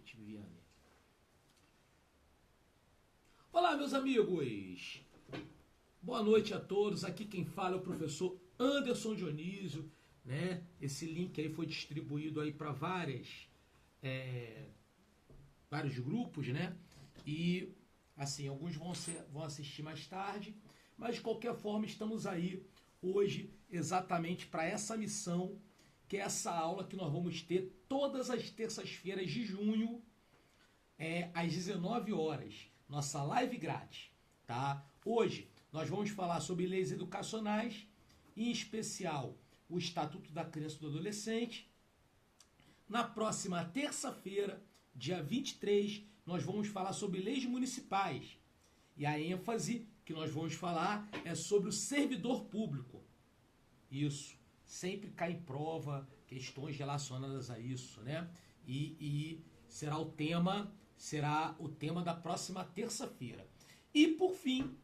noite, Viviane. Olá, meus amigos. Boa noite a todos. Aqui quem fala é o professor Anderson Dionísio, né? Esse link aí foi distribuído aí para vários grupos, né? E assim, alguns vão assistir mais tarde, mas de qualquer forma estamos aí hoje exatamente para essa missão, que é essa aula que nós vamos ter todas as terças-feiras de junho, às 19 horas, nossa live grátis, tá? Hoje nós vamos falar sobre leis educacionais, em especial o Estatuto da Criança e do Adolescente. Na próxima terça-feira, dia 23, nós vamos falar sobre leis municipais. E a ênfase que nós vamos falar é sobre o servidor público. Isso, sempre cai em prova questões relacionadas a isso, né? E será o tema da próxima terça-feira. E por fim,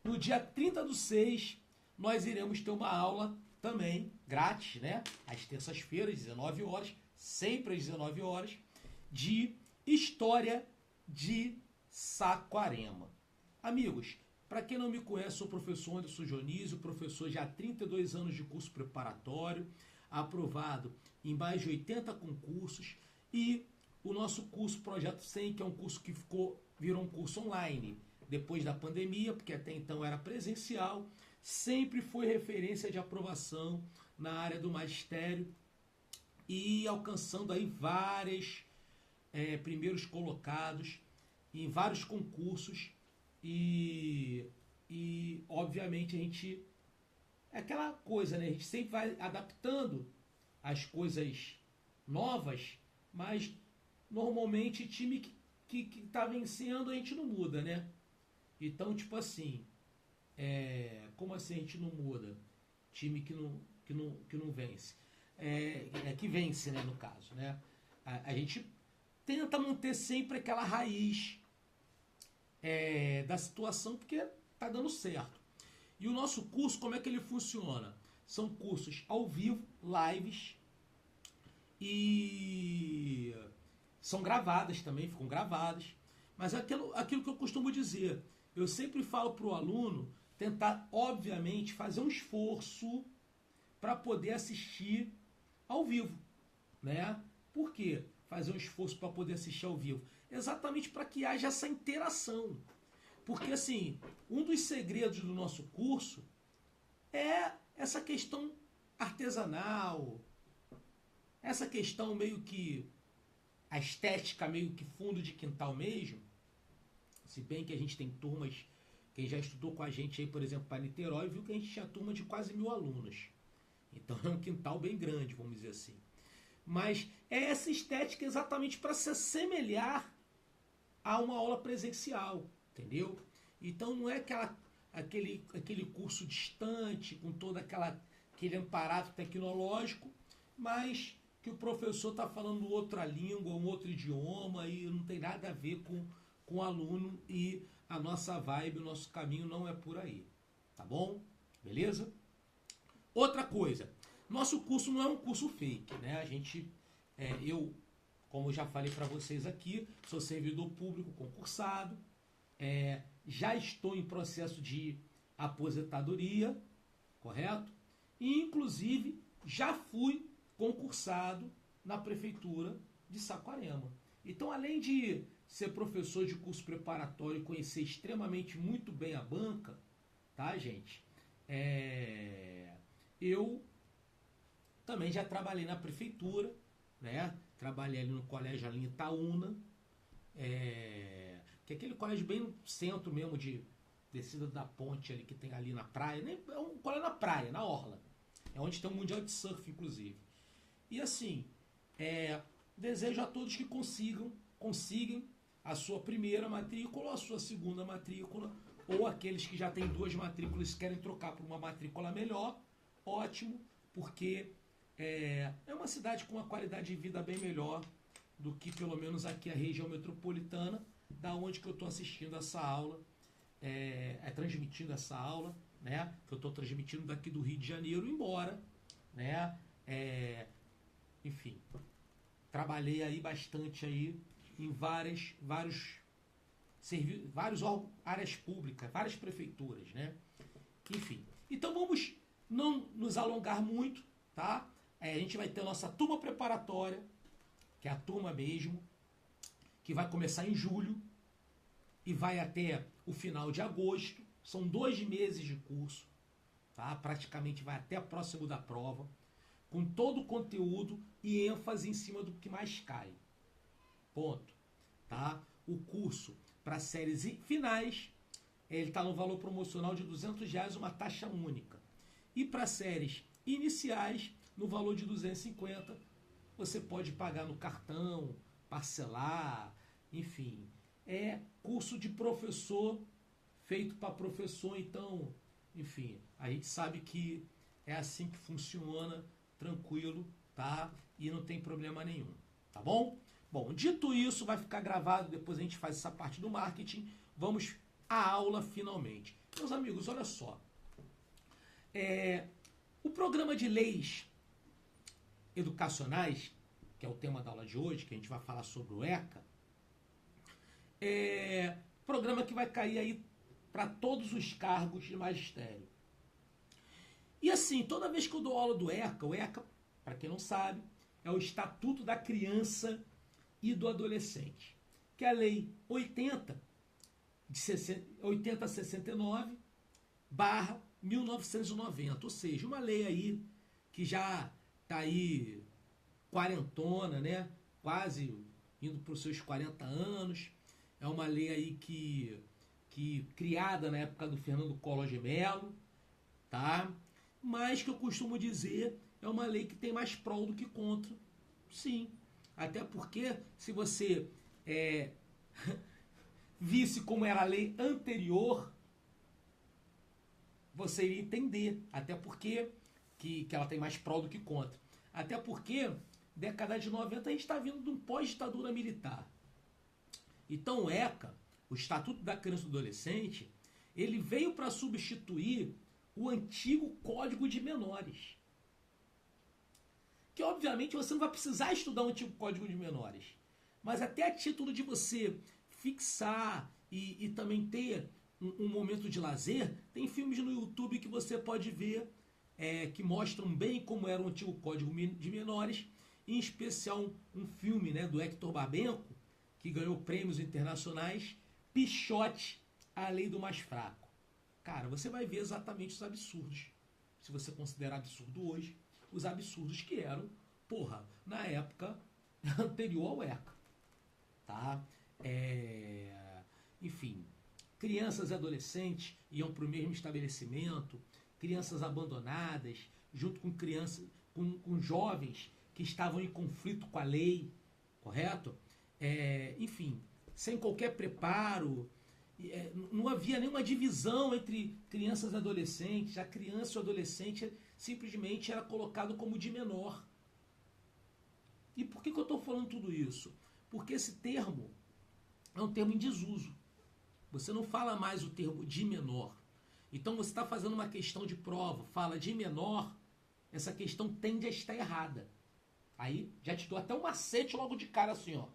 no dia 30/6, nós iremos ter uma aula também grátis, né? Às terças-feiras, 19 horas, sempre às 19 horas, de História de Saquarema. Amigos, para quem não me conhece, sou o professor Anderson Dionísio, professor já há 32 anos de curso preparatório, aprovado em mais de 80 concursos, e o nosso curso Projeto 100, que é um curso que virou um curso online depois da pandemia, porque até então era presencial, sempre foi referência de aprovação na área do magistério e alcançando aí vários primeiros colocados em vários concursos e obviamente a gente é aquela coisa, né? A gente sempre vai adaptando as coisas novas, mas normalmente time que tá vencendo a gente não muda, né? Então, tipo assim, como assim a gente não muda? Time que não vence. Que vence, né, no caso, né? A gente tenta manter sempre aquela raiz da situação, porque tá dando certo. E o nosso curso, como é que ele funciona? São cursos ao vivo, lives, e são gravadas também, ficam gravadas. Mas é aquilo que eu costumo dizer, eu sempre falo para o aluno tentar, obviamente, fazer um esforço para poder assistir ao vivo, né? Por quê? Fazer um esforço para poder assistir ao vivo? Exatamente para que haja essa interação. Porque, assim, um dos segredos do nosso curso é essa questão artesanal, essa questão meio que a estética meio que fundo de quintal mesmo. Se bem que a gente tem turmas, quem já estudou com a gente aí, por exemplo, para Niterói, viu que a gente tinha turma de quase 1000 alunos. Então é um quintal bem grande, vamos dizer assim. Mas é essa estética exatamente para se assemelhar a uma aula presencial, entendeu? Então não é aquele curso distante, com todo aquele amparato tecnológico, mas que o professor está falando outra língua, um outro idioma, e não tem nada a ver com o aluno, e a nossa vibe, o nosso caminho não é por aí. Tá bom? Beleza? Outra coisa, nosso curso não é um curso fake, né? Eu, como já falei para vocês aqui, sou servidor público concursado, já estou em processo de aposentadoria, correto? E, inclusive, já fui concursado na prefeitura de Saquarema. Então, além de ser professor de curso preparatório e conhecer extremamente muito bem a banca, tá, gente? Eu também já trabalhei na prefeitura, né? Trabalhei ali no colégio ali em Itaúna, que é aquele colégio bem no centro mesmo, de descida da ponte ali que tem ali na praia, é um colégio na praia, na orla. É onde tem um mundial de surf, inclusive. E assim, desejo a todos que consigam a sua primeira matrícula ou a sua segunda matrícula, ou aqueles que já têm 2 matrículas e querem trocar por uma matrícula melhor, ótimo, porque é uma cidade com uma qualidade de vida bem melhor do que pelo menos aqui a região metropolitana, da onde que eu estou assistindo essa aula, transmitindo essa aula, né? Que eu estou transmitindo daqui do Rio de Janeiro, embora, né? Enfim, trabalhei aí bastante aí em várias áreas públicas, várias prefeituras, né? Enfim, então vamos não nos alongar muito, tá? A gente vai ter a nossa turma preparatória, que é a turma mesmo, que vai começar em julho e vai até o final de agosto. São 2 meses de curso, tá? Praticamente vai até próximo da prova, com todo o conteúdo e ênfase em cima do que mais cai. Ponto. Tá? O curso para séries finais, ele está no valor promocional de R$200, uma taxa única. E para séries iniciais, no valor de 250, você pode pagar no cartão, parcelar, enfim. É curso de professor, feito para professor, então, enfim, a gente sabe que é assim que funciona, tranquilo, tá? E não tem problema nenhum, tá bom? Bom, dito isso, vai ficar gravado, depois a gente faz essa parte do marketing. Vamos à aula finalmente. Meus amigos, olha só. O programa de leis educacionais, que é o tema da aula de hoje, que a gente vai falar sobre o ECA, é programa que vai cair aí para todos os cargos de magistério. E assim, toda vez que eu dou aula do ECA, o ECA, para quem não sabe, é o Estatuto da Criança e do Adolescente, que é a Lei 8069 /1990, ou seja, uma lei aí que já está aí quarentona, né? Quase indo para os seus 40 anos. É uma lei aí que criada na época do Fernando Collor de Mello, tá? Mas que eu costumo dizer é uma lei que tem mais prol do que contra. Sim. Até porque, se você visse como era a lei anterior, você iria entender. Até porque que ela tem mais prol do que contra. Até porque, década de 90, a gente está vindo de um pós-ditadura militar. Então o ECA, o Estatuto da Criança e do Adolescente, ele veio para substituir o antigo Código de Menores. Que obviamente você não vai precisar estudar o antigo Código de Menores. Mas até a título de você fixar e também ter um momento de lazer, tem filmes no YouTube que você pode ver que mostram bem como era o antigo Código de Menores, em especial um filme, né, do Hector Babenco, que ganhou prêmios internacionais, Pichote, a Lei do Mais Fraco. Cara, você vai ver exatamente os absurdos. Se você considerar absurdo hoje, os absurdos que eram, na época anterior ao ECA. Tá? Enfim, crianças e adolescentes iam para o mesmo estabelecimento, crianças abandonadas, junto com crianças, com jovens que estavam em conflito com a lei, correto? Enfim, sem qualquer preparo, não havia nenhuma divisão entre crianças e adolescentes. A criança e o adolescente simplesmente era colocado como de menor. E por que eu estou falando tudo isso? Porque esse termo é um termo em desuso. Você não fala mais o termo de menor. Então você está fazendo uma questão de prova, fala de menor, essa questão tende a estar errada. Aí já te dou até um macete logo de cara assim, ó.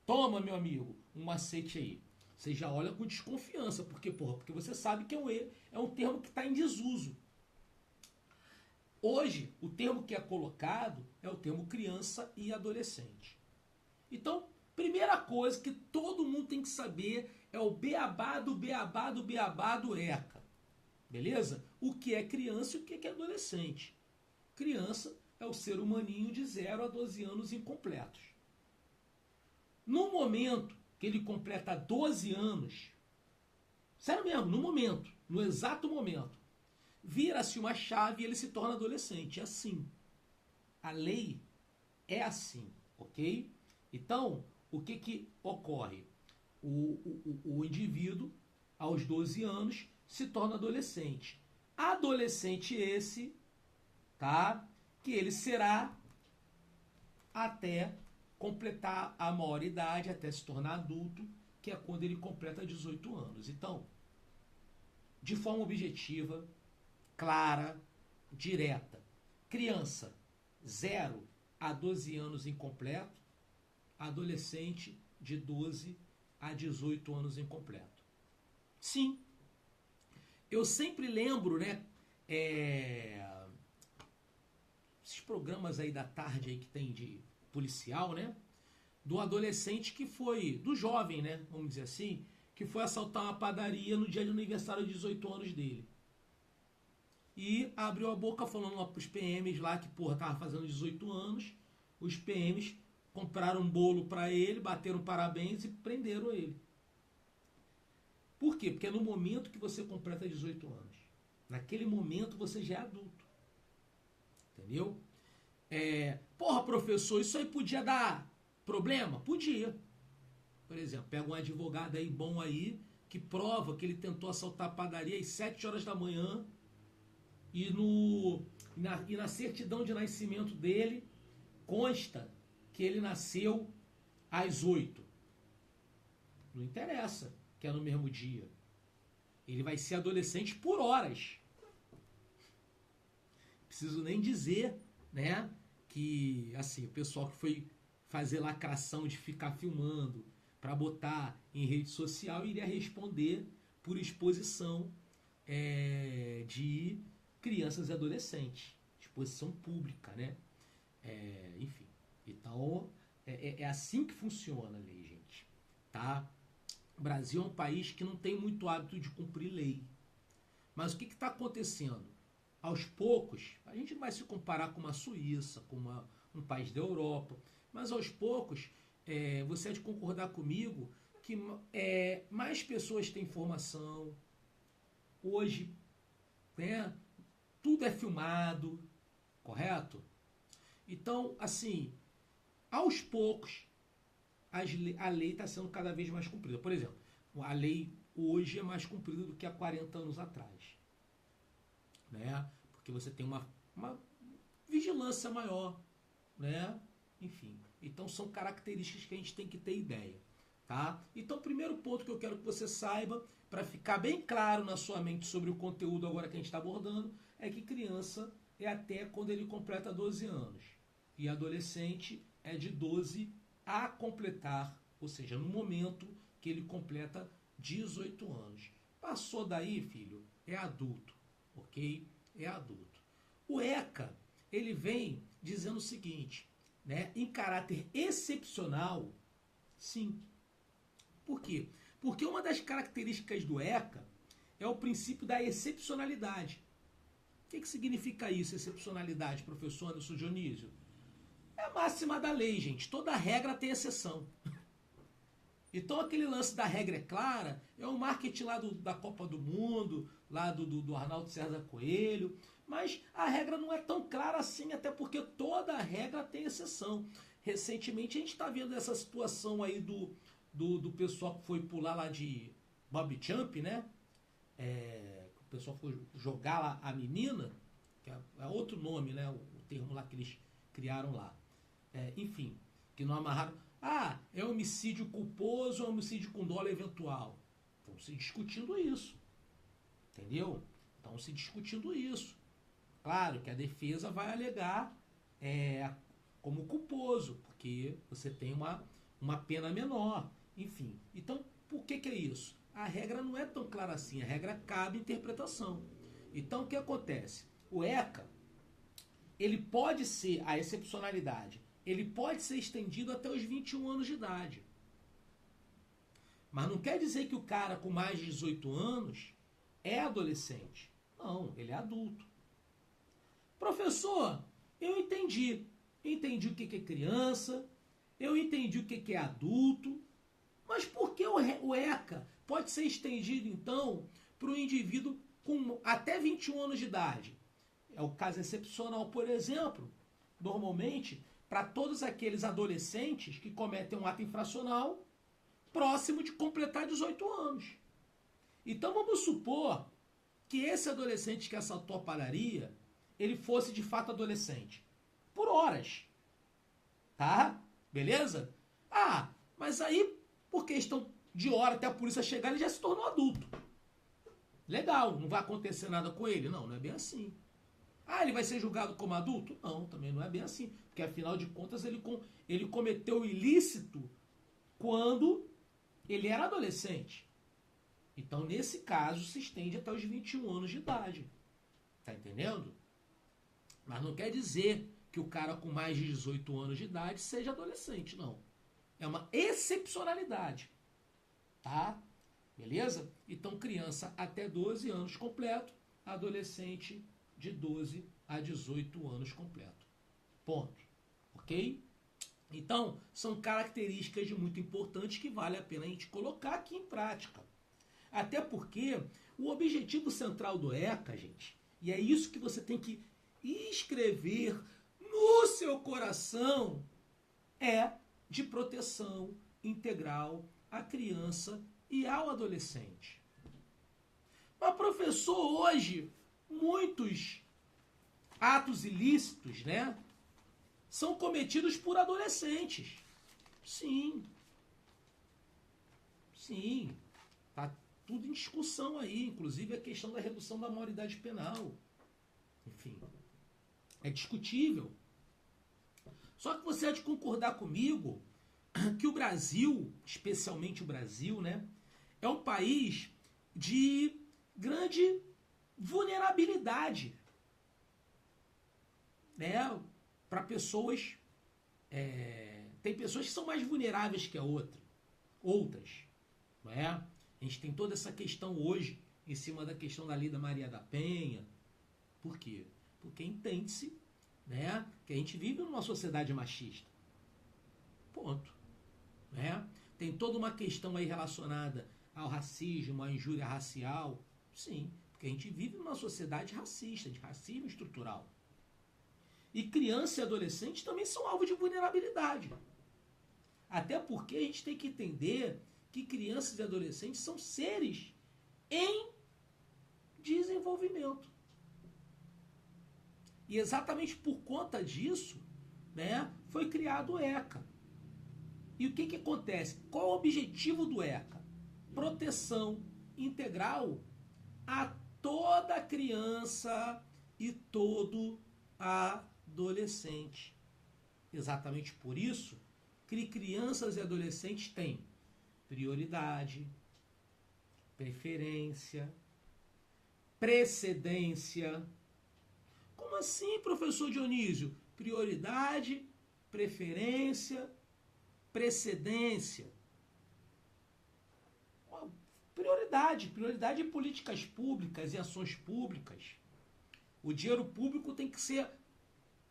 Toma, meu amigo, um macete aí. Você já olha com desconfiança. Por quê? Porque você sabe que é um termo que está em desuso. Hoje, o termo que é colocado é o termo criança e adolescente. Então, primeira coisa que todo mundo tem que saber é o beabá do beabá do beabá do ECA. Beleza? O que é criança e o que é adolescente. Criança é o ser humaninho de 0 a 12 anos incompletos. No momento que ele completa 12 anos, sério mesmo, no exato momento, vira-se uma chave e ele se torna adolescente. É assim. A lei é assim, ok? Então, o que ocorre? O indivíduo, aos 12 anos, se torna adolescente. Adolescente esse, tá? Que ele será até completar a maioridade, até se tornar adulto, que é quando ele completa 18 anos. Então, de forma objetiva, clara, direta, criança 0 a 12 anos incompleto, adolescente de 12 a 18 anos incompleto. Sim, eu sempre lembro, né, esses programas aí da tarde aí que tem de policial, né, do adolescente que foi, do jovem, né, vamos dizer assim, que foi assaltar uma padaria no dia de aniversário de 18 anos dele. E abriu a boca falando lá pros PMs lá que, porra, tava fazendo 18 anos. Os PMs compraram um bolo pra ele, bateram parabéns e prenderam ele. Por quê? Porque é no momento que você completa 18 anos. Naquele momento você já é adulto. Entendeu? Porra, professor, isso aí podia dar problema? Podia. Por exemplo, pega um advogado aí bom aí que prova que ele tentou assaltar a padaria às 7 horas da manhã e na certidão de nascimento dele consta que ele nasceu às 8. Não interessa que é no mesmo dia. Ele vai ser adolescente por horas. Preciso nem dizer, né, que assim, o pessoal que foi fazer lacração de ficar filmando para botar em rede social iria responder por exposição de crianças e adolescentes, exposição pública, né? Enfim, então é assim que funciona a lei, gente, tá? O Brasil é um país que não tem muito hábito de cumprir lei, mas o que está acontecendo? Aos poucos, a gente não vai se comparar com uma Suíça, com um país da Europa, mas aos poucos você há de concordar comigo que mais pessoas têm informação. Hoje, né, tudo é filmado, correto? Então, assim, aos poucos, a lei está sendo cada vez mais cumprida. Por exemplo, a lei hoje é mais cumprida do que há 40 anos atrás. Né? Porque você tem uma vigilância maior, né? Enfim, então são características que a gente tem que ter ideia, tá? Então, o primeiro ponto que eu quero que você saiba, para ficar bem claro na sua mente sobre o conteúdo agora que a gente está abordando, é que criança é até quando ele completa 12 anos e adolescente é de 12 a completar, ou seja, no momento que ele completa 18 anos. Passou daí, filho, é adulto, ok? É adulto. O ECA, ele vem dizendo o seguinte, né? Em caráter excepcional, sim. Por quê? Porque uma das características do ECA é o princípio da excepcionalidade. O que significa isso, excepcionalidade, professor Anderson Dionísio? É a máxima da lei, gente. Toda regra tem exceção. Então aquele lance da regra é clara, é o marketing lá da Copa do Mundo, lá do Arnaldo César Coelho, mas a regra não é tão clara assim, até porque toda regra tem exceção. Recentemente a gente está vendo essa situação aí do pessoal que foi pular lá de Bob Jump, né? O pessoal foi jogar lá a menina, que é outro nome, né? O termo lá que eles criaram lá. Enfim, que não amarraram. Ah, é homicídio culposo ou homicídio com dolo eventual? Estão se discutindo isso. Entendeu? Estão se discutindo isso. Claro que a defesa vai alegar como culposo, porque você tem uma pena menor. Enfim, então por que é isso? A regra não é tão clara assim, a regra cabe interpretação. Então o que acontece? O ECA, ele pode ser a excepcionalidade, ele pode ser estendido até os 21 anos de idade. Mas não quer dizer que o cara com mais de 18 anos é adolescente. Não, ele é adulto. Professor, eu entendi. Entendi o que é criança, eu entendi o que é adulto, mas por que o ECA pode ser estendido, então, para o indivíduo com até 21 anos de idade? É o caso excepcional, por exemplo, normalmente, para todos aqueles adolescentes que cometem um ato infracional próximo de completar 18 anos. Então vamos supor que esse adolescente que assaltou a padaria, ele fosse de fato adolescente. Por horas. Tá? Beleza? Ah, mas aí, por questão de hora até a polícia chegar, ele já se tornou adulto. Legal, não vai acontecer nada com ele? Não, não é bem assim. Ah, ele vai ser julgado como adulto? Não, também não é bem assim. Porque afinal de contas ele cometeu o ilícito quando ele era adolescente. Então, nesse caso, se estende até os 21 anos de idade. Tá entendendo? Mas não quer dizer que o cara com mais de 18 anos de idade seja adolescente, não. É uma excepcionalidade. Tá? Beleza? Então, criança até 12 anos completo, adolescente de 12 a 18 anos completo. Ponto. Ok? Então, são características de muito importantes que vale a pena a gente colocar aqui em prática. Até porque o objetivo central do ECA, gente, e é isso que você tem que escrever no seu coração, é de proteção integral à criança e ao adolescente. Mas, professor, hoje, muitos atos ilícitos, né, são cometidos por adolescentes. Sim. Sim. Tá tudo em discussão aí, inclusive a questão da redução da maioridade penal. Enfim, é discutível. Só que você há de concordar comigo que o Brasil, especialmente o Brasil, né, é um país de grande vulnerabilidade, né, para pessoas. Tem pessoas que são mais vulneráveis que outras, não é? A gente tem toda essa questão hoje em cima da questão da lei da Maria da Penha. Por quê? Porque entende-se, né, que a gente vive numa sociedade machista. Ponto. Né? Tem toda uma questão aí relacionada ao racismo, à injúria racial. Sim, porque a gente vive numa sociedade racista, de racismo estrutural. E criança e adolescente também são alvo de vulnerabilidade. Até porque a gente tem que entender que crianças e adolescentes são seres em desenvolvimento. E exatamente por conta disso, né, foi criado o ECA. E o que acontece? Qual é o objetivo do ECA? Proteção integral a toda criança e todo adolescente. Exatamente por isso que crianças e adolescentes têm prioridade, preferência, precedência. Como assim, professor Dionísio? Prioridade, preferência, precedência. Prioridade em políticas públicas e ações públicas. O dinheiro público tem que ser,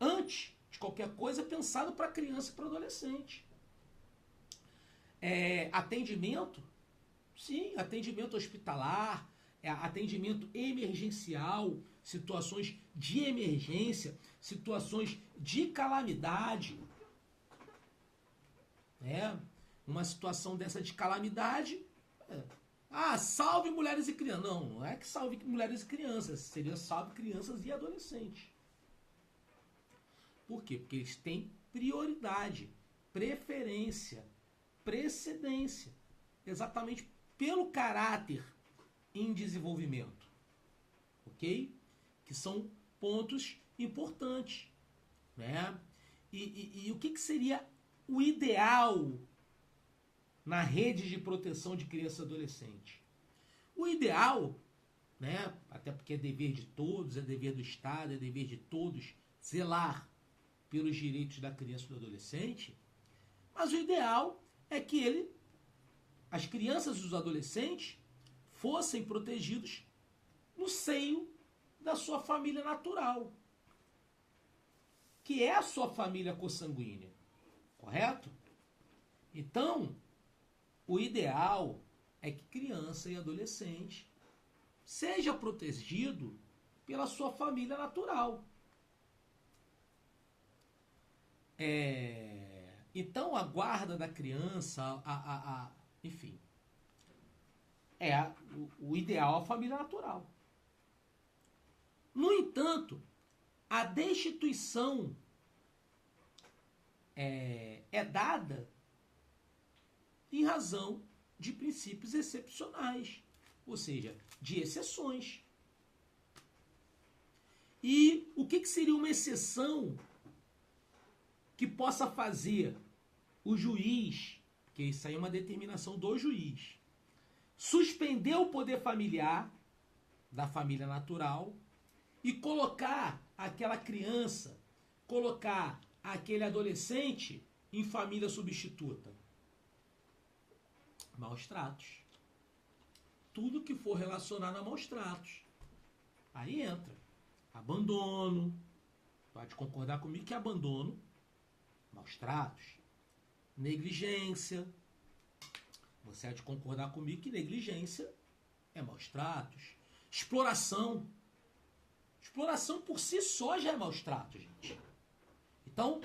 antes de qualquer coisa, pensado para criança e para adolescente. Atendimento? Sim, atendimento hospitalar, atendimento emergencial, situações de emergência, situações de calamidade. Uma situação dessa de calamidade, salve mulheres e crianças. Não é que salve mulheres e crianças, seria salve crianças e adolescentes. Por quê? Porque eles têm prioridade, preferência, precedência, exatamente pelo caráter em desenvolvimento. Ok? Que são pontos importantes. Né? E o que seria o ideal na rede de proteção de criança e adolescente? O ideal, né, até porque é dever de todos, é dever do Estado, é dever de todos zelar pelos direitos da criança e do adolescente, mas o ideal é que as crianças e os adolescentes fossem protegidos no seio da sua família natural, que é a sua família consanguínea. Correto? Então, o ideal é que criança e adolescente seja protegido pela sua família natural. Então, a guarda da criança, enfim, o ideal é a família natural. No entanto, a destituição é dada em razão de princípios excepcionais, ou seja, de exceções. E o que seria uma exceção que possa fazer o juiz porque isso aí é uma determinação do juiz. Suspender o poder familiar da família natural e colocar aquela criança, colocar aquele adolescente em família substituta. Maus tratos. Tudo que for relacionado a maus tratos. Aí entra. Abandono. Pode concordar comigo que abandono, maus tratos, negligência. Você há de concordar comigo que negligência é maus tratos. Exploração. Exploração por si só já é maus tratos, gente. Então,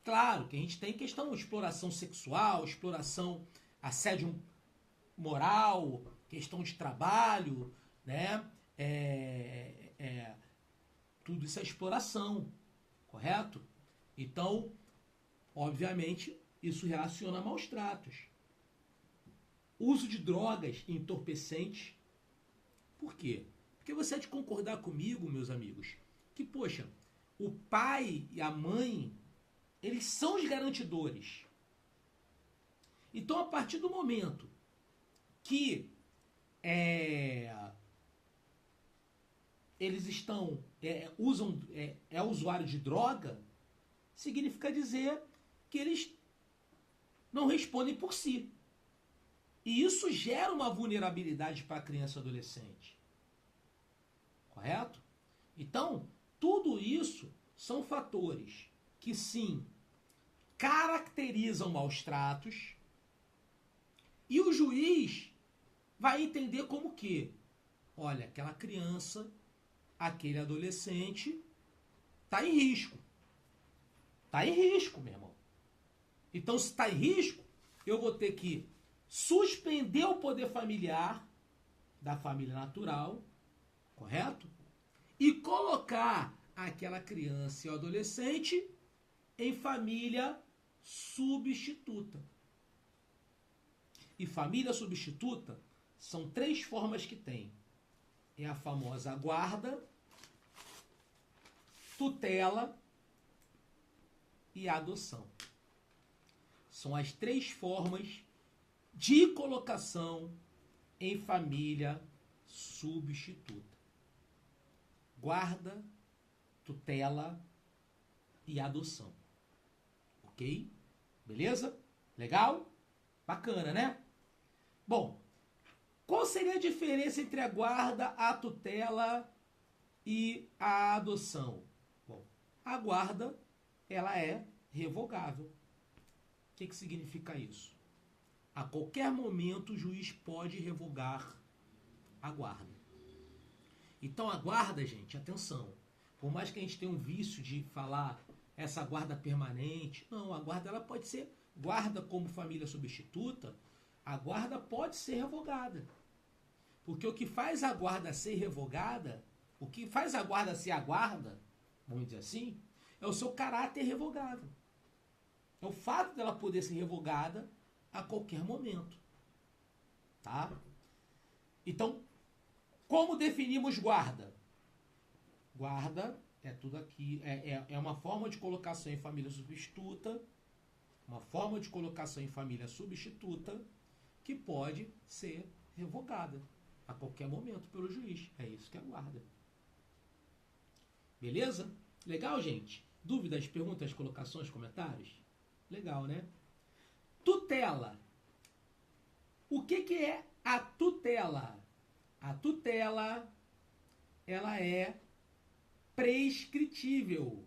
claro que a gente tem questão de exploração sexual, exploração, assédio moral, questão de trabalho, né? Tudo isso é exploração, correto? Então, obviamente, isso relaciona a maus tratos. Uso de drogas e entorpecentes. Por quê? Porque você há de concordar comigo, meus amigos, que, poxa, o pai e a mãe, eles são os garantidores. Então, a partir do momento que eles usam usuário de droga, significa dizer que eles não respondem por si. E isso gera uma vulnerabilidade para a criança e adolescente. Correto? Então, tudo isso são fatores que, sim, caracterizam maus tratos, e o juiz vai entender como que, olha, aquela criança, aquele adolescente está em risco. Está em risco, meu irmão. Então, se está em risco, eu vou ter que suspender o poder familiar da família natural, correto? E colocar aquela criança e o adolescente em família substituta. E família substituta são 3 formas que tem. É a famosa guarda, tutela e adoção. São as 3 formas de colocação em família substituta. Guarda, tutela e adoção. Ok? Beleza? Legal? Bacana, né? Bom, qual seria a diferença entre a guarda, a tutela e a adoção? Bom, a guarda, ela é revogável. O que significa isso? A qualquer momento o juiz pode revogar a guarda. Então a guarda, gente, atenção, por mais que a gente tenha um vício de falar essa guarda permanente, não, a guarda ela pode ser guarda como família substituta, a guarda pode ser revogada. Porque o que faz a guarda ser revogada, o que faz a guarda ser a guarda, vamos dizer assim, é o seu caráter revogável. É o fato dela poder ser revogada a qualquer momento. Tá? Então, como definimos guarda? Guarda é tudo aqui, é uma forma de colocação em família substituta, uma forma de colocação em família substituta que pode ser revogada a qualquer momento pelo juiz. É isso que é guarda. Beleza? Legal, gente? Dúvidas, perguntas, colocações, comentários? Legal, né? Tutela. O que é a tutela? A tutela, ela é prescritível.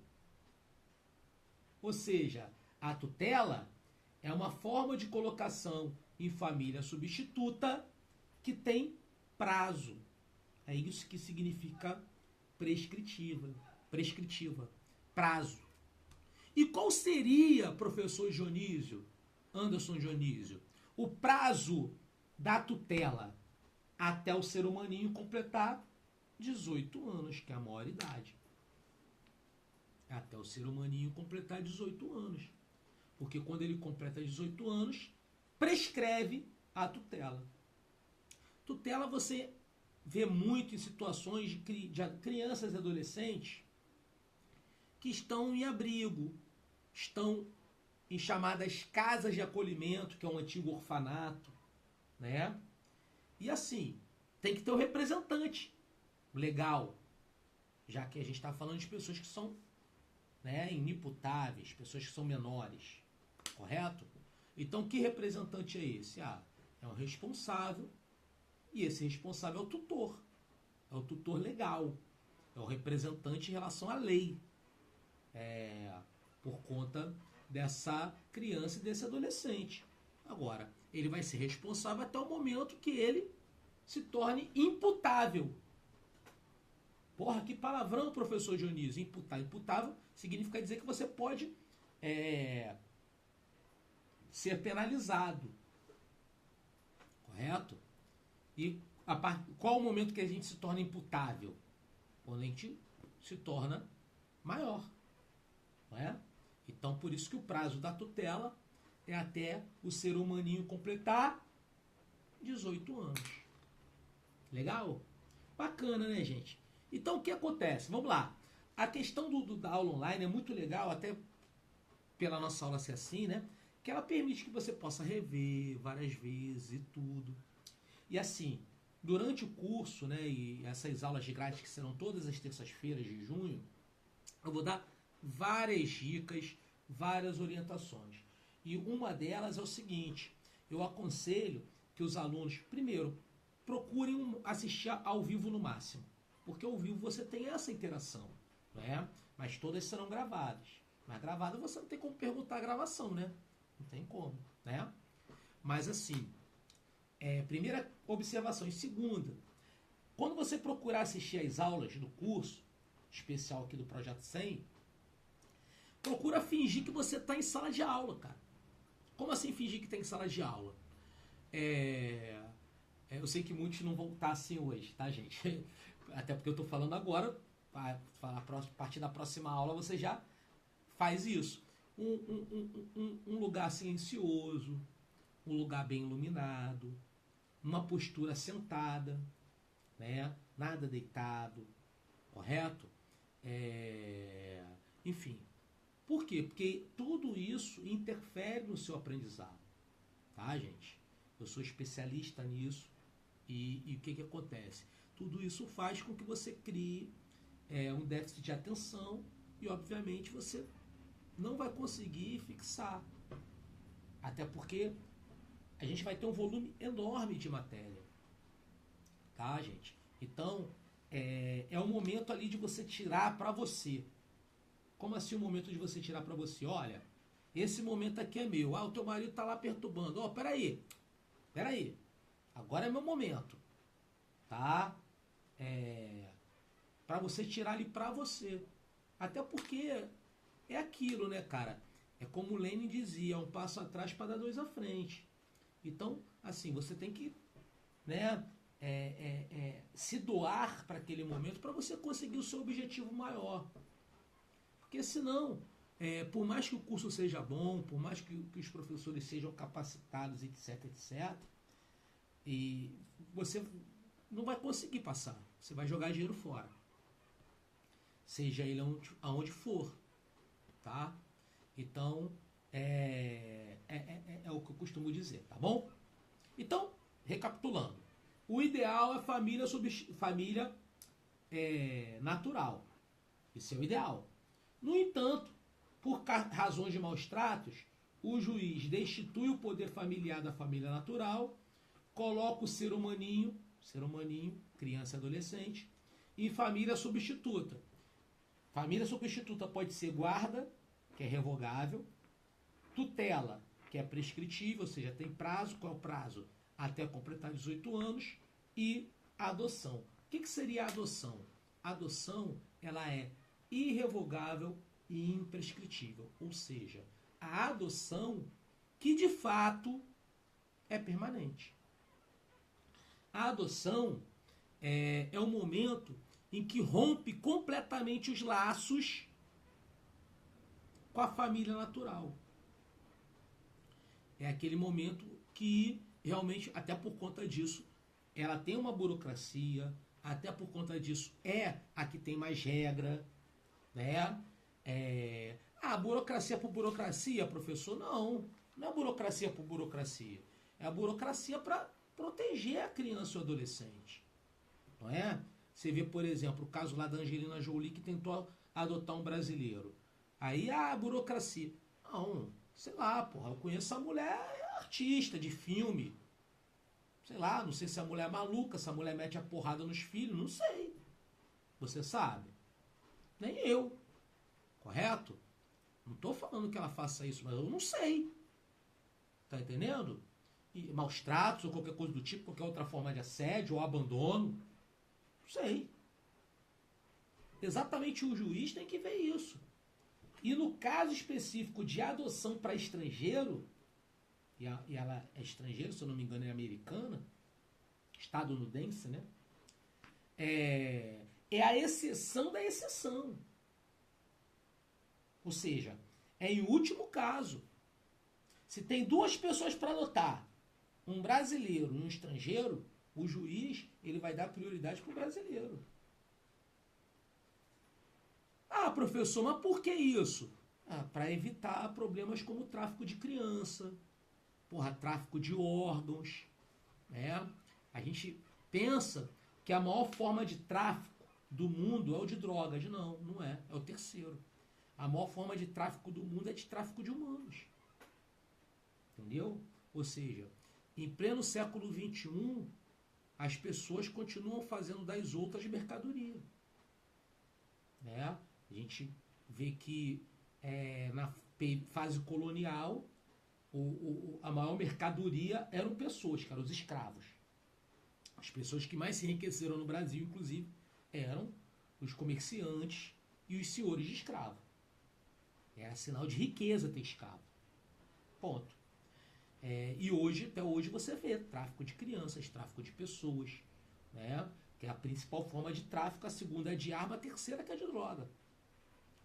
Ou seja, a tutela é uma forma de colocação em família substituta que tem prazo. É isso que significa prescritiva. Prazo. E qual seria, professor Dionísio, Anderson Dionísio, o prazo da tutela? Até o ser humaninho completar 18 anos, que é a maior idade. Até o ser humaninho completar 18 anos. Porque quando ele completa 18 anos, prescreve a tutela. Tutela você vê muito em situações de crianças e adolescentes que estão em abrigo, estão em chamadas casas de acolhimento, que é um antigo orfanato, né? E assim, tem que ter um representante legal, já que a gente está falando de pessoas que são, né, inimputáveis, pessoas que são menores, correto? Então, que representante é esse? Ah, é um responsável, e esse responsável é o tutor legal, é o representante em relação à lei, por conta dessa criança e desse adolescente. Agora, ele vai ser responsável até o momento que ele se torne imputável. Porra, que palavrão, professor Dionísio. Imputável. Imputável significa dizer que você pode ser penalizado. Correto? E qual o momento que a gente se torna imputável? Quando a gente se torna maior. Não é? Então, por isso que o prazo da tutela é até o ser humaninho completar 18 anos. Legal? Bacana, né, gente? Então, o que acontece? Vamos lá. A questão da aula online é muito legal, até pela nossa aula ser assim, né? Que ela permite que você possa rever várias vezes e tudo. E assim, durante o curso, né, e essas aulas de grátis que serão todas as terças-feiras de junho, eu vou dar várias dicas, várias orientações. E uma delas é o seguinte: eu aconselho que os alunos, primeiro, procurem assistir ao vivo no máximo, porque ao vivo você tem essa interação, né? Mas todas serão gravadas. Mas gravada você não tem como perguntar a gravação, né? Não tem como, né? Mas assim, primeira observação. E segunda, quando você procurar assistir às aulas do curso especial aqui do Projeto 100, procura fingir que você está em sala de aula, cara. Como assim fingir que está em sala de aula? Eu sei que muitos não vão estar assim hoje, tá, gente? Até porque eu estou falando agora, a partir da próxima aula você já faz isso. Um lugar silencioso, um lugar bem iluminado, uma postura sentada, né? Nada deitado, correto? Enfim. Por quê? Porque tudo isso interfere no seu aprendizado, tá, gente? Eu sou especialista nisso e o que acontece? Tudo isso faz com que você crie um déficit de atenção e, obviamente, você não vai conseguir fixar. Até porque a gente vai ter um volume enorme de matéria, tá, gente? Então, é o momento ali de você tirar para você. Como assim o momento de você tirar para você? Olha, esse momento aqui é meu. Ah, o teu marido tá lá perturbando. Ó, peraí. Agora é meu momento. Tá? Para você tirar ali para você. Até porque é aquilo, né, cara? É como o Lenin dizia, um passo atrás para dar dois à frente. Então, assim, você tem que, né, se doar para aquele momento para você conseguir o seu objetivo maior. Porque senão, por mais que o curso seja bom, por mais que os professores sejam capacitados, etc, e você não vai conseguir passar. Você vai jogar dinheiro fora. Seja ele aonde for. Tá? Então, é o que eu costumo dizer, tá bom? Então, recapitulando. O ideal é família natural. Isso é o ideal. No entanto, por razões de maus tratos, o juiz destitui o poder familiar da família natural, coloca o ser humaninho, criança e adolescente, em família substituta. Família substituta pode ser guarda, que é revogável, tutela, que é prescritível, ou seja, tem prazo. Qual é o prazo? Até completar 18 anos, e adoção. O que seria a adoção? A adoção, ela é irrevogável e imprescritível, ou seja, a adoção que de fato é permanente. A adoção é o momento em que rompe completamente os laços com a família natural. É aquele momento que realmente, até por conta disso, ela tem uma burocracia, até por conta disso é a que tem mais regra, né? Ah, burocracia por burocracia, professor? Não, não é burocracia por burocracia. É a burocracia para proteger a criança ou adolescente. Não é? Você vê, por exemplo, o caso lá da Angelina Jolie que tentou adotar um brasileiro. Aí a burocracia. Não, sei lá, porra, eu conheço a mulher artista de filme. Sei lá, não sei se a mulher é maluca, se a mulher mete a porrada nos filhos, não sei. Você sabe? Nem eu. Correto? Não estou falando que ela faça isso, mas eu não sei. Tá entendendo? E maus tratos ou qualquer coisa do tipo, qualquer outra forma de assédio ou abandono. Não sei. Exatamente o juiz tem que ver isso. E no caso específico de adoção para estrangeiro, e ela é estrangeira, se eu não me engano é americana, estadunidense, né? É a exceção da exceção. Ou seja, é em último caso. Se tem duas pessoas para adotar, um brasileiro e um estrangeiro, o juiz ele vai dar prioridade para o brasileiro. Ah, professor, mas por que isso? Ah, para evitar problemas como tráfico de criança, tráfico de órgãos. Né? A gente pensa que a maior forma de tráfico do mundo é o de drogas. Não, não é. É o terceiro. A maior forma de tráfico do mundo é de tráfico de humanos. Entendeu? Ou seja, em pleno século XXI, as pessoas continuam fazendo das outras mercadoria. Né? A gente vê que na fase colonial, a maior mercadoria eram pessoas, que eram os escravos. As pessoas que mais se enriqueceram no Brasil, inclusive, eram os comerciantes e os senhores de escravo. Era sinal de riqueza ter escravo. Ponto. E hoje, até hoje, você vê tráfico de crianças, tráfico de pessoas, né? Que é a principal forma de tráfico, a segunda é de arma, a terceira que é de droga.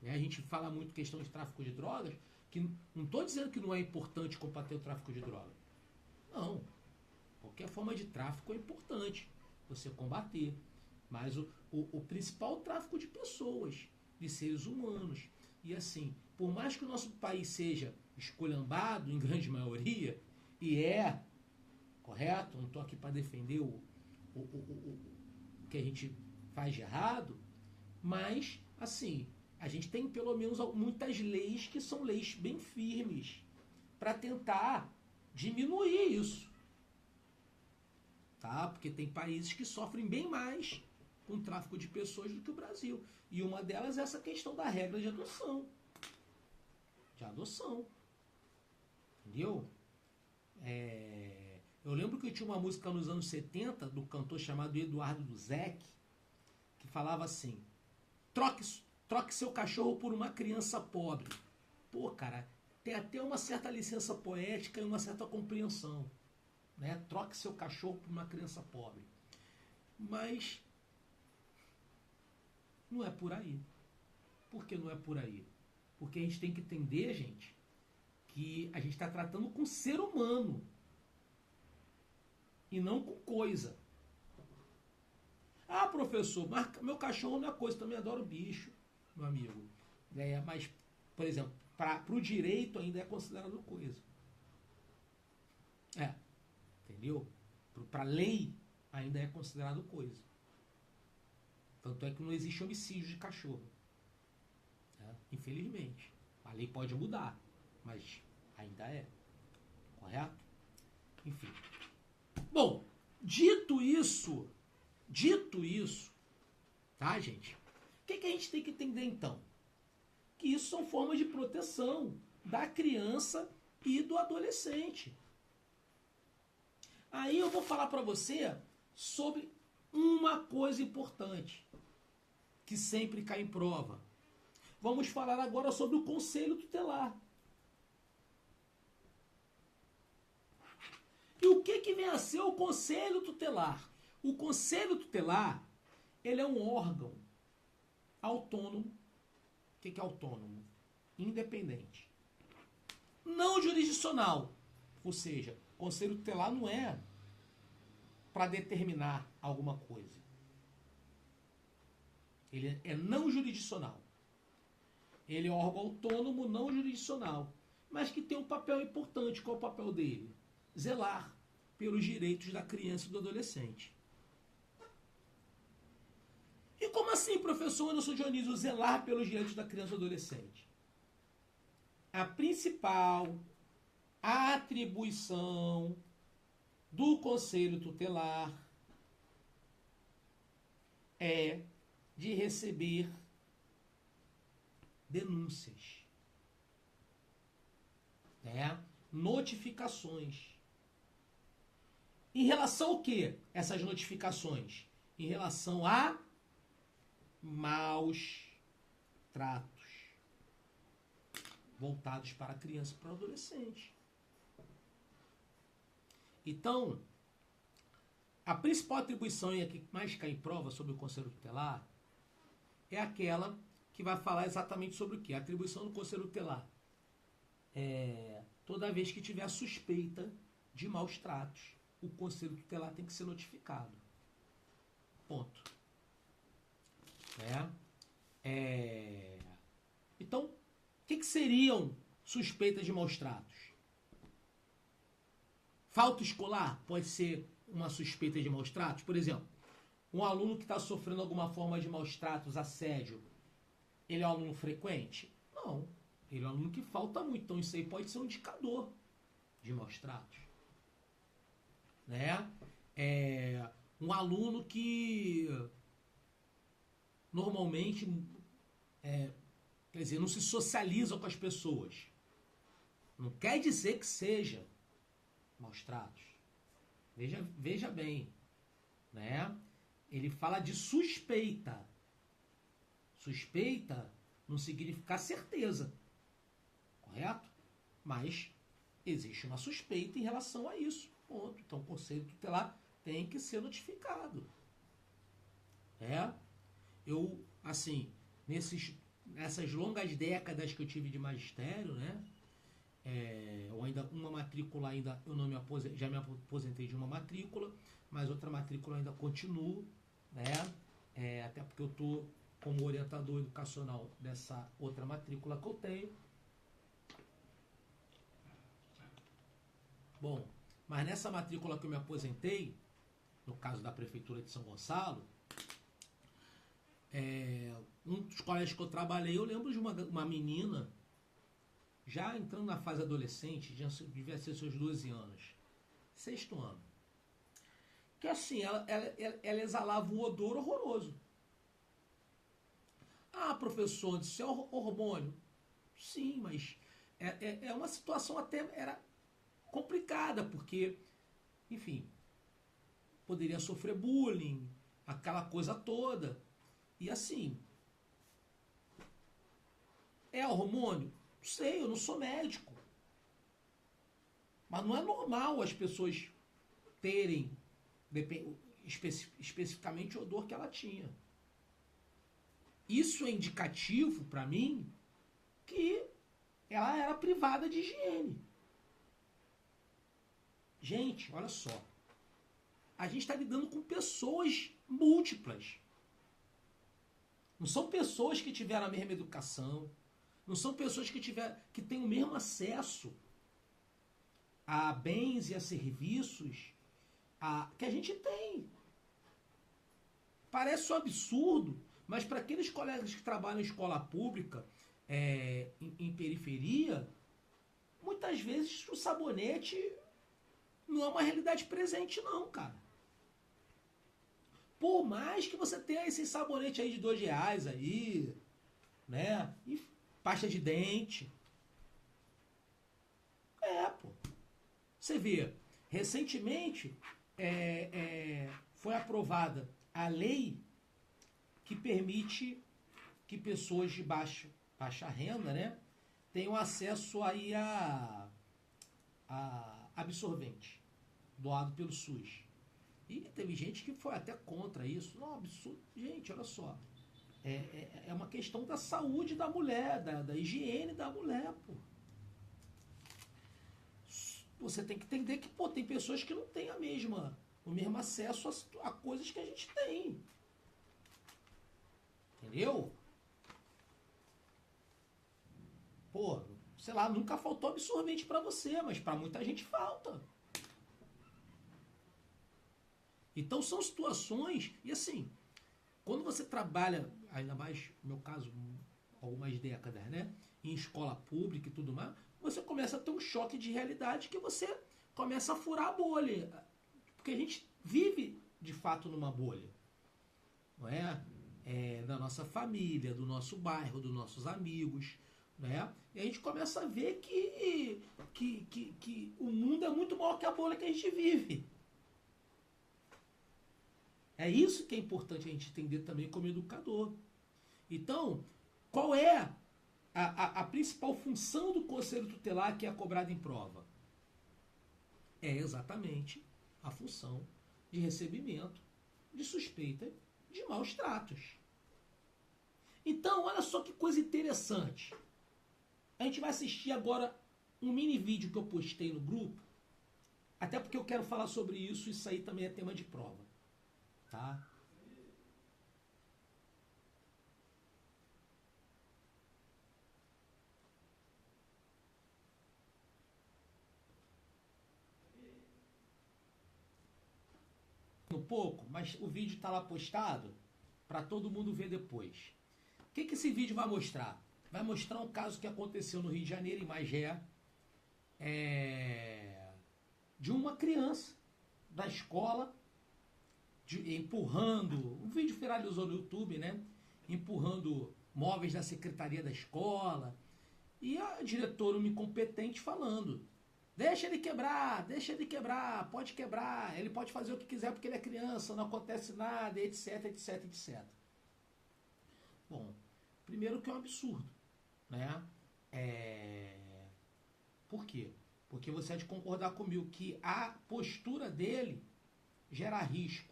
A gente fala muito questão de tráfico de drogas, que não estou dizendo que não é importante combater o tráfico de drogas. Não. Qualquer forma de tráfico é importante você combater. Mas o principal é o tráfico de pessoas, de seres humanos. E assim, por mais que o nosso país seja esculhambado, em grande maioria, e correto? Não estou aqui para defender o que a gente faz de errado, mas, assim, a gente tem pelo menos muitas leis que são leis bem firmes para tentar diminuir isso. Tá? Porque tem países que sofrem bem mais com o tráfico de pessoas do que o Brasil. E uma delas é essa questão da regra de adoção. Entendeu? Eu lembro que eu tinha uma música nos anos 70 do cantor chamado Eduardo Duzec, que falava assim: troque seu cachorro por uma criança pobre. Pô, cara, tem até uma certa licença poética e uma certa compreensão. Né? Troque seu cachorro por uma criança pobre. Mas não é por aí. Por que não é por aí? Porque a gente tem que entender, gente, que a gente está tratando com ser humano e não com coisa. Ah, professor, mas meu cachorro não é coisa, também adoro bicho, meu amigo. Mas, por exemplo, para o direito ainda é considerado coisa. Entendeu? Para a lei ainda é considerado coisa. Tanto é que não existe homicídio de cachorro. Infelizmente. A lei pode mudar, mas ainda é. Correto? Enfim. Bom, dito isso, tá, gente? O que a gente tem que entender então? Que isso são formas de proteção da criança e do adolescente. Aí eu vou falar para você sobre uma coisa importante que sempre cai em prova. Vamos falar agora sobre o Conselho Tutelar. E o que vem a ser o Conselho Tutelar? O Conselho Tutelar, ele é um órgão autônomo. O que é autônomo? Independente. Não jurisdicional. Ou seja, o Conselho Tutelar não é para determinar alguma coisa. Ele é não jurisdicional. Ele é um órgão autônomo, não jurisdicional, mas que tem um papel importante. Qual é o papel dele? Zelar pelos direitos da criança e do adolescente. E como assim, professor Anderson Dionísio, zelar pelos direitos da criança e do adolescente? A principal atribuição do Conselho Tutelar é de receber denúncias, né? Notificações. Em relação ao que essas notificações? Em relação a maus tratos voltados para a criança e para o adolescente. Então, a principal atribuição e a que mais cai em prova sobre o Conselho Tutelar é aquela que vai falar exatamente sobre o que? A atribuição do Conselho Tutelar é toda vez que tiver suspeita de maus tratos, o Conselho Tutelar tem que ser notificado. Ponto. Então, o que seriam suspeitas de maus tratos? Falta escolar pode ser uma suspeita de maus tratos? Por exemplo, um aluno que está sofrendo alguma forma de maus tratos, assédio, ele é um aluno frequente? Não. Ele é um aluno que falta muito. Então, isso aí pode ser um indicador de maus tratos. Né? Um aluno que normalmente quer dizer, não se socializa com as pessoas. Não quer dizer que seja maus tratos. Veja bem, né? Ele fala de suspeita. Suspeita não significa certeza, correto? Mas existe uma suspeita em relação a isso. Ponto. Então o Conselho Tutelar tem que ser notificado. Eu, assim, nessas longas décadas que eu tive de magistério, né? Eu ainda, uma matrícula ainda, eu não me aposentei, já me aposentei de uma matrícula, mas outra matrícula ainda continuo, né? Até porque eu estou como orientador educacional dessa outra matrícula que eu tenho. Bom, mas nessa matrícula que eu me aposentei, no caso da Prefeitura de São Gonçalo, um dos colégios que eu trabalhei, eu lembro de uma menina, já entrando na fase adolescente, devia ser seus 12 anos, 6º ano, que assim, ela exalava um odor horroroso. Ah, professor, isso é hormônio? Sim, mas é uma situação até era complicada, porque, enfim, poderia sofrer bullying, aquela coisa toda. E assim, é hormônio? Não sei, eu não sou médico. Mas não é normal as pessoas terem especificamente o odor que ela tinha. Isso é indicativo para mim que ela era privada de higiene. Gente, olha só. A gente está lidando com pessoas múltiplas. Não são pessoas que tiveram a mesma educação. Não são pessoas que têm o mesmo acesso a bens e a serviços que a gente tem. Parece um absurdo, mas para aqueles colegas que trabalham em escola pública, em periferia, muitas vezes o sabonete não é uma realidade presente não, cara. Por mais que você tenha esse sabonete aí de R$2 aí, né? E pasta de dente. Pô. Você vê, recentemente foi aprovada a lei que permite que pessoas de baixa renda, né, tenham acesso aí a absorvente doado pelo SUS. E teve gente que foi até contra isso. Não, absurdo. Gente, olha só. É uma questão da saúde da mulher, da higiene da mulher, pô. Você tem que entender que, pô, tem pessoas que não têm o mesmo acesso a coisas que a gente tem. Entendeu? Pô, sei lá, nunca faltou absorvente para você, mas para muita gente falta. Então são situações, e assim, quando você trabalha, ainda mais no meu caso, algumas décadas, né, em escola pública e tudo mais, você começa a ter um choque de realidade que você começa a furar a bolha. Porque a gente vive, de fato, numa bolha. Não é? Da nossa família, do nosso bairro, dos nossos amigos. Né? E a gente começa a ver que o mundo é muito maior que a bolha que a gente vive. É isso que é importante a gente entender também como educador. Então, qual é a principal função do conselho tutelar que é cobrada em prova? É exatamente a função de recebimento de suspeita de maus tratos. Então, olha só que coisa interessante. A gente vai assistir agora um mini vídeo que eu postei no grupo, até porque eu quero falar sobre isso, isso aí também é tema de prova. Tá? Um pouco, mas o vídeo está lá postado para todo mundo ver depois. O que esse vídeo vai mostrar? Vai mostrar um caso que aconteceu no Rio de Janeiro, em Magé, de uma criança da escola empurrando, um vídeo viralizou no YouTube, né? Empurrando móveis da secretaria da escola, e a diretora, uma incompetente, falando: deixa ele quebrar, pode quebrar, ele pode fazer o que quiser porque ele é criança, não acontece nada, etc, etc, etc. Bom, primeiro que é um absurdo, né? Por quê? Porque você há de concordar comigo que a postura dele gera risco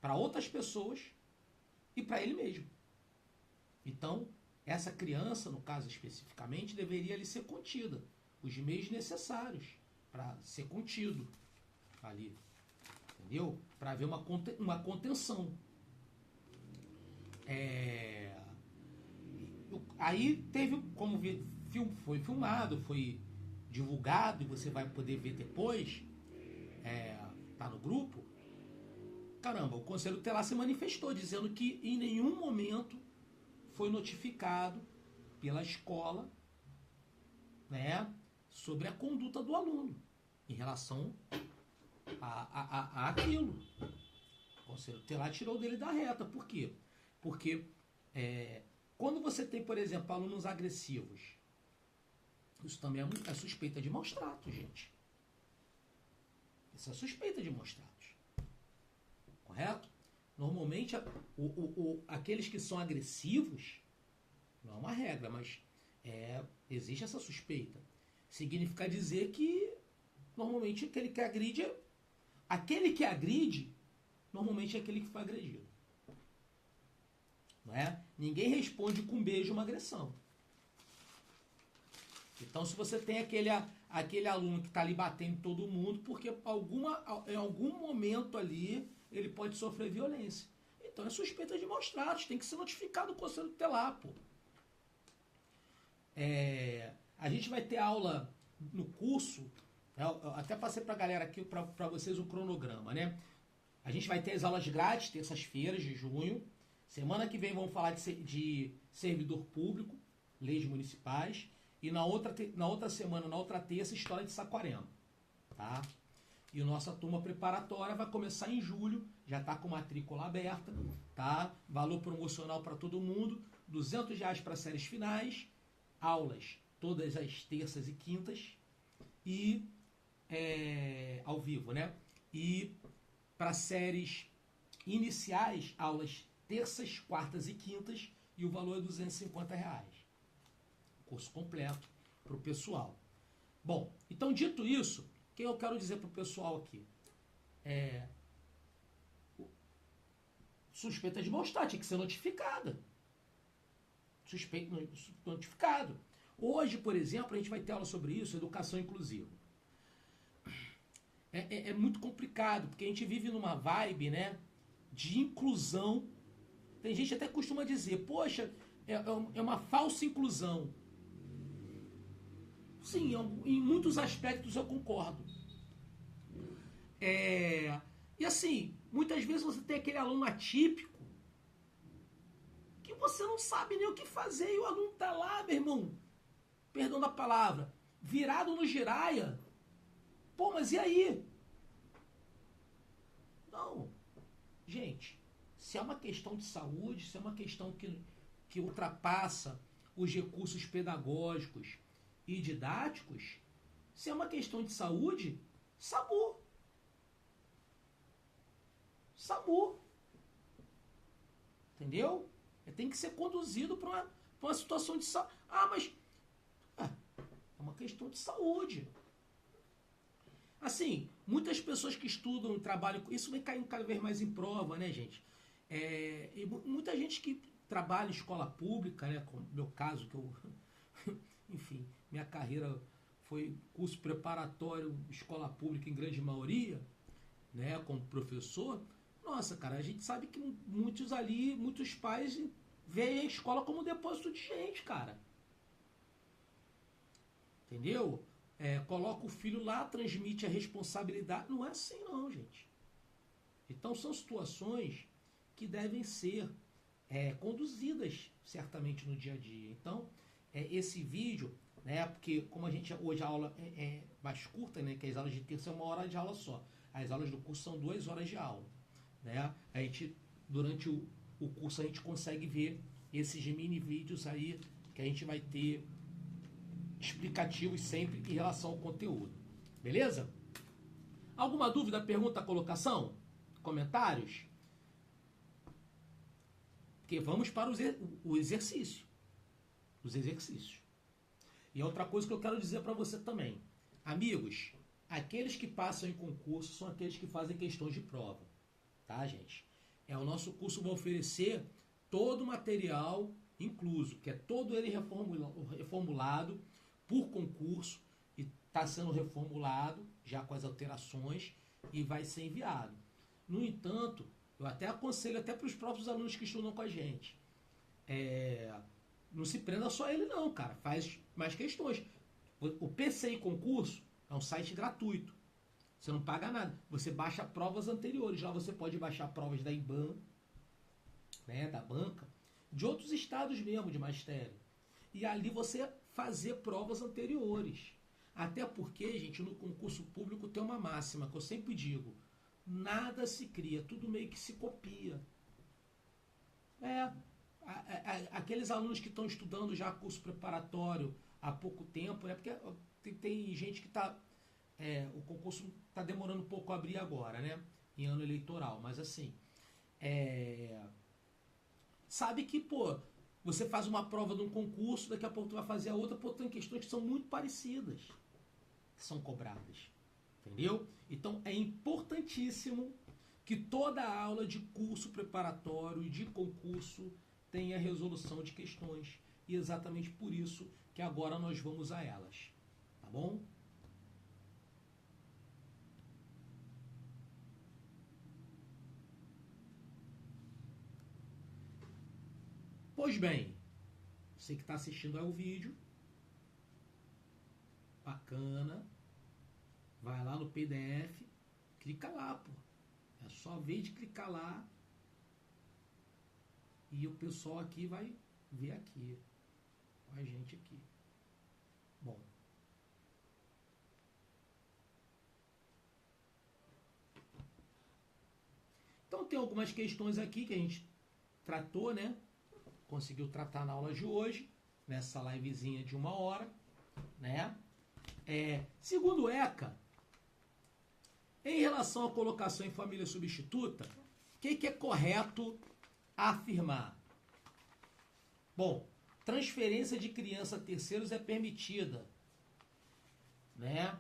para outras pessoas e para ele mesmo. Então, essa criança, no caso especificamente, deveria ali ser contida. Os meios necessários para ser contido ali. Entendeu? Para haver uma contenção. Aí teve, como foi filmado, foi divulgado, e você vai poder ver depois, tá no grupo. Caramba, o Conselho Tutelar se manifestou, dizendo que em nenhum momento foi notificado pela escola, né, sobre a conduta do aluno em relação a aquilo. O Conselho Tutelar tirou dele da reta. Por quê? Porque quando você tem, por exemplo, alunos agressivos, isso também é suspeita de maus tratos, gente. Isso é suspeita de maus tratos. Correto? Normalmente, aqueles que são agressivos, não é uma regra, mas existe essa suspeita. Significa dizer que, normalmente, aquele que agride, normalmente é aquele que foi agredido. Não é? Ninguém responde com um beijo uma agressão. Então, se você tem aquele aluno que está ali batendo em todo mundo, porque em algum momento ali ele pode sofrer violência. Então é suspeita de maus tratos, tem que ser notificado o Conselho Tutelar, pô. A gente vai ter aula no curso, eu até passei para a galera aqui, para vocês, o cronograma, né? A gente vai ter as aulas grátis, terças-feiras de junho. Semana que vem vamos falar de servidor público, leis municipais. E na outra semana, na outra terça, história de Saquarema. Tá? E a nossa turma preparatória vai começar em julho, já está com matrícula aberta, tá? Valor promocional para todo mundo, R$200 para séries finais, aulas todas as terças e quintas, e ao vivo, né? E para séries iniciais, aulas terças, quartas e quintas, e o valor é R$250. Curso completo para o pessoal. Bom, então dito isso, o que eu quero dizer para o pessoal aqui? Suspeita de maus tratos tinha que ser notificada. Notificado. Hoje, por exemplo, a gente vai ter aula sobre isso, educação inclusiva. É muito complicado, porque a gente vive numa vibe, né, de inclusão. Tem gente que até costuma dizer, poxa, é uma falsa inclusão. sim, em muitos aspectos eu concordo. E assim, muitas vezes você tem aquele aluno atípico que você não sabe nem o que fazer e o aluno tá lá, meu irmão, perdão da palavra, virado no giraia. Pô, mas e aí? Não. Gente, se é uma questão de saúde, se é uma questão que ultrapassa os recursos pedagógicos e didáticos, se é uma questão de saúde, SAMU. SAMU. Entendeu? Tem que ser conduzido para uma situação de saúde. Ah, mas é uma questão de saúde. Assim, muitas pessoas que estudam, trabalham, isso vem caindo cada vez mais em prova, né, gente? E muita gente que trabalha em escola pública, né, como meu caso, que eu, enfim, minha carreira foi curso preparatório, escola pública em grande maioria, né, como professor. Nossa, cara, a gente sabe que muitos pais veem a escola como depósito de gente, cara. Entendeu? Coloca o filho lá, transmite a responsabilidade. Não é assim não, gente. Então são situações que devem ser conduzidas certamente no dia a dia. Então, esse vídeo, né, porque como hoje a aula é mais curta, né, que as aulas de terça é 1 hora de aula só. As aulas do curso são 2 horas de aula. Né? A gente, durante o curso, a gente consegue ver esses mini vídeos aí que a gente vai ter explicativos sempre em relação ao conteúdo. Beleza? Alguma dúvida, pergunta, colocação? Comentários? Porque vamos para o exercício. Os exercícios. E outra coisa que eu quero dizer para você também. Amigos, aqueles que passam em concurso são aqueles que fazem questões de prova. Tá, gente? O nosso curso vai oferecer todo o material incluso, que é todo ele reformulado por concurso e está sendo reformulado já com as alterações e vai ser enviado. No entanto, eu até aconselho até para os próprios alunos que estudam com a gente, não se prenda só a ele não, cara, faz mais questões. O PCI Concurso é um site gratuito, você não paga nada, você baixa provas anteriores, lá você pode baixar provas da IBAN, né, da banca, de outros estados mesmo, de magistério, e ali você fazer provas anteriores. Até porque, gente, no concurso público tem uma máxima que eu sempre digo: nada se cria, tudo meio que se copia. Aqueles alunos que estão estudando já curso preparatório há pouco tempo, porque tem gente que está... o concurso está demorando um pouco a abrir agora, né? Em ano eleitoral, mas assim... sabe que, pô, você faz uma prova de um concurso, daqui a pouco tu vai fazer a outra, pô, tem questões que são muito parecidas, que são cobradas. Entendeu? Então é importantíssimo que toda aula de curso preparatório e de concurso tenha resolução de questões. E exatamente por isso que agora nós vamos a elas. Tá bom? Pois bem, você que está assistindo ao vídeo, bacana, vai lá no PDF, clica lá, pô. É só ver de clicar lá e o pessoal aqui vai ver aqui, com a gente aqui. Bom. Então tem algumas questões aqui que a gente tratou, né? Conseguiu tratar na aula de hoje, nessa livezinha de 1 hora, né? Segundo o ECA, em relação à colocação em família substituta, o que é correto afirmar? Bom, transferência de criança a terceiros é permitida, né?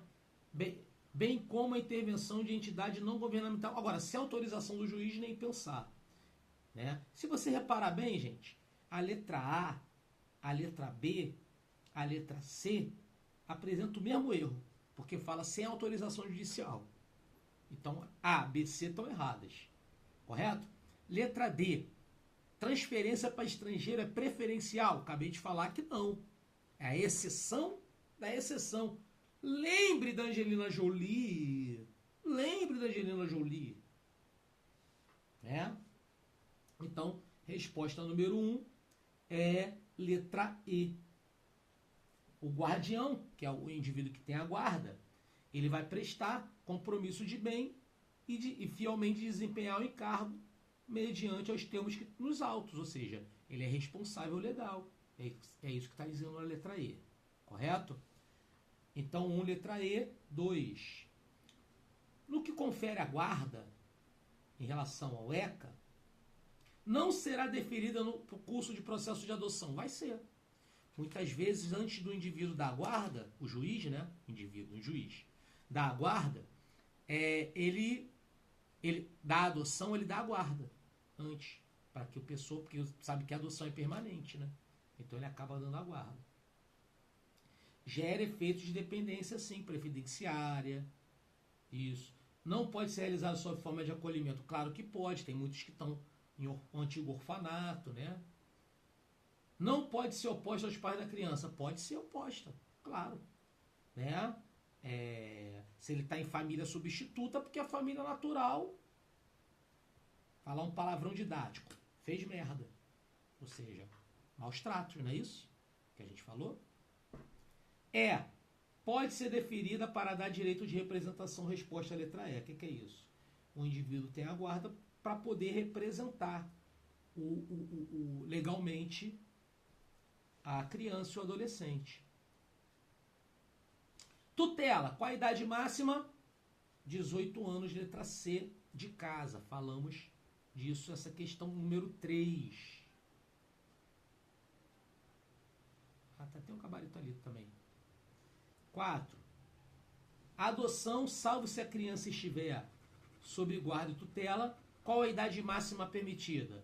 Bem como a intervenção de entidade não governamental. Agora, sem autorização do juiz, nem pensar. Né? Se você reparar bem, gente, a letra A, a letra B, a letra C apresentam o mesmo erro, porque fala sem autorização judicial. Então, A, B, C estão erradas. Correto? Letra D, transferência para estrangeiro é preferencial. Acabei de falar que não. É a exceção da exceção. Lembre da Angelina Jolie. Lembre da Angelina Jolie. Né? Então, resposta número 1 é letra E. O guardião, que é o indivíduo que tem a guarda, ele vai prestar compromisso de bem e fielmente desempenhar o encargo mediante aos termos nos autos, ou seja, ele é responsável legal. É isso que está dizendo a letra E. Correto? Então, 1, letra E. 2. No que confere a guarda, em relação ao ECA, não será deferida no curso de processo de adoção. Vai ser. Muitas vezes, antes do indivíduo dar a guarda, o juiz, né? O juiz, dá a guarda, ele dá a adoção, ele dá a guarda antes. Para que o pessoa, porque sabe que a adoção é permanente, né? Então ele acaba dando a guarda. Gera efeitos de dependência, sim, previdenciária. Isso. Não pode ser realizado sob forma de acolhimento. Claro que pode, tem muitos que estão em antigo orfanato, né? Não pode ser oposta aos pais da criança. Pode ser oposta, claro. Né? Se ele está em família substituta, porque a família natural, falar um palavrão didático, fez merda. Ou seja, maus tratos, não é isso que a gente falou? Pode ser deferida para dar direito de representação, resposta à letra E. O que é isso? O indivíduo tem a guarda para poder representar legalmente a criança e o adolescente. Tutela. Qual a idade máxima? 18 anos, letra C, de casa. Falamos disso, essa questão número 3. Tem um gabarito ali também. 4. Adoção, salvo se a criança estiver sob guarda e tutela. Qual a idade máxima permitida?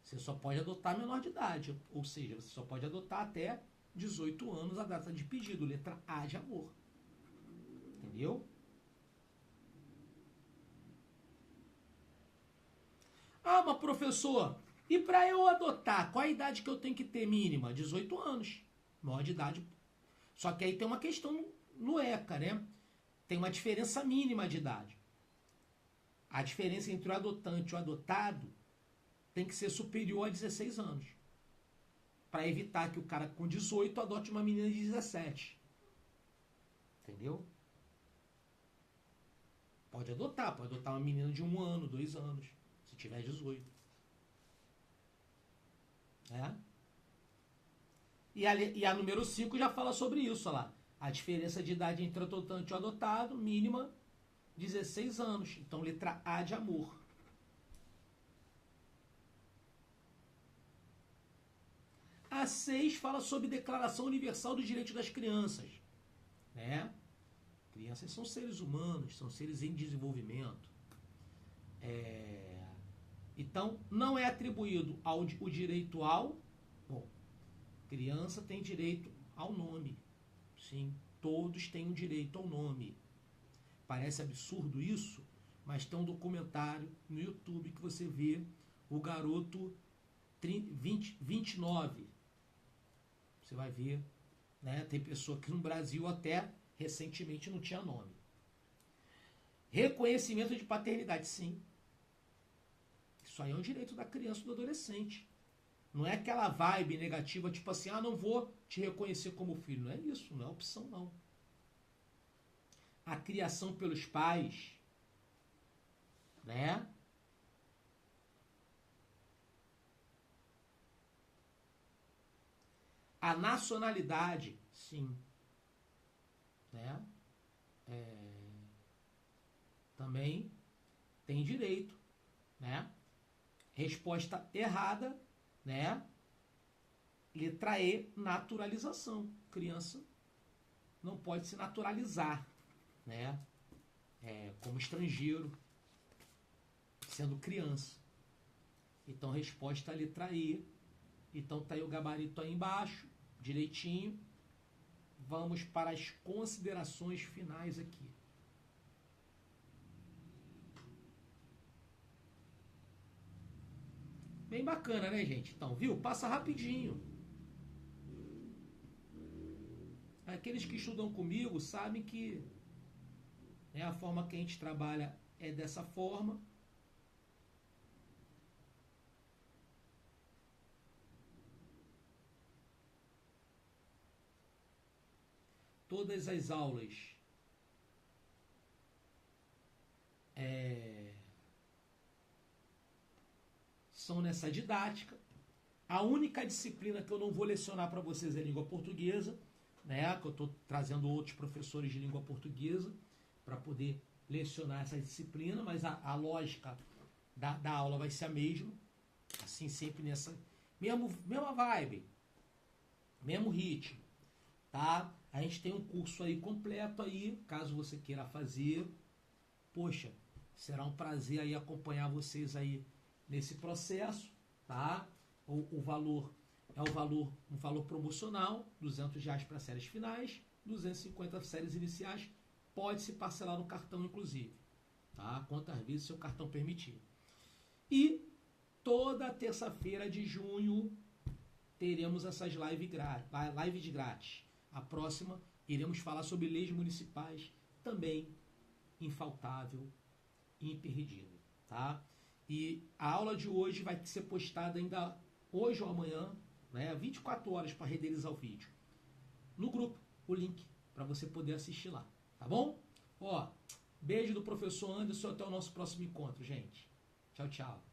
Você só pode adotar menor de idade. Ou seja, você só pode adotar até 18 anos a data de pedido. Letra A de amor. Entendeu? Ah, mas professor, e para eu adotar, qual a idade que eu tenho que ter mínima? 18 anos. Maior de idade. Só que aí tem uma questão no ECA, né? Tem uma diferença mínima de idade. A diferença entre o adotante e o adotado tem que ser superior a 16 anos. Para evitar que o cara com 18 adote uma menina de 17. Entendeu? Pode adotar uma menina de 1 ano, 2 anos, se tiver 18. E a número 5 já fala sobre isso, olha lá. A diferença de idade entre o adotante e o adotado, mínima 16 anos. Então, letra A de amor. A 6 fala sobre Declaração Universal dos Direitos das Crianças. Né? Crianças são seres humanos, são seres em desenvolvimento. Então, não é atribuído o direito ao... Bom, criança tem direito ao nome. Sim, todos têm um direito ao nome. Parece absurdo isso, mas tem um documentário no YouTube que você vê o garoto 29. Você vai ver, né? Tem pessoa que no Brasil até recentemente não tinha nome. Reconhecimento de paternidade, sim. Isso aí é um direito da criança e do adolescente. Não é aquela vibe negativa, tipo assim, não vou te reconhecer como filho. Não é isso, não é opção, não. A criação pelos pais, né? A nacionalidade, sim. Né? Também tem direito, né? Resposta errada, né? Letra E, naturalização. Criança não pode se naturalizar, né? Como estrangeiro, sendo criança. Então, resposta letra E. Então, tá aí o gabarito aí embaixo, direitinho. Vamos para as considerações finais aqui. Bem bacana, né, gente? Então, viu? Passa rapidinho. Aqueles que estudam comigo sabem que, né, a forma que a gente trabalha é dessa forma. Todas as aulas são nessa didática. A única disciplina que eu não vou lecionar para vocês é língua portuguesa, né? Que eu estou trazendo outros professores de língua portuguesa para poder lecionar essa disciplina, mas a lógica da aula vai ser a mesma, assim, sempre nessa mesma vibe, mesmo ritmo, tá? A gente tem um curso aí completo aí, caso você queira fazer. Poxa, será um prazer aí acompanhar vocês aí nesse processo, tá? O valor é um valor promocional, R$ 200 para séries finais, 250 séries iniciais, pode se parcelar no cartão inclusive, tá? Quantas vezes seu cartão permitir. E toda terça-feira de junho teremos essas lives grátis. A próxima iremos falar sobre leis municipais, também infaltável e imperdível, tá? E a aula de hoje vai ser postada ainda hoje ou amanhã, né? 24 horas para renderizar o vídeo. No grupo, o link para você poder assistir lá, tá bom? Ó, beijo do professor Anderson, até o nosso próximo encontro, gente. Tchau, tchau.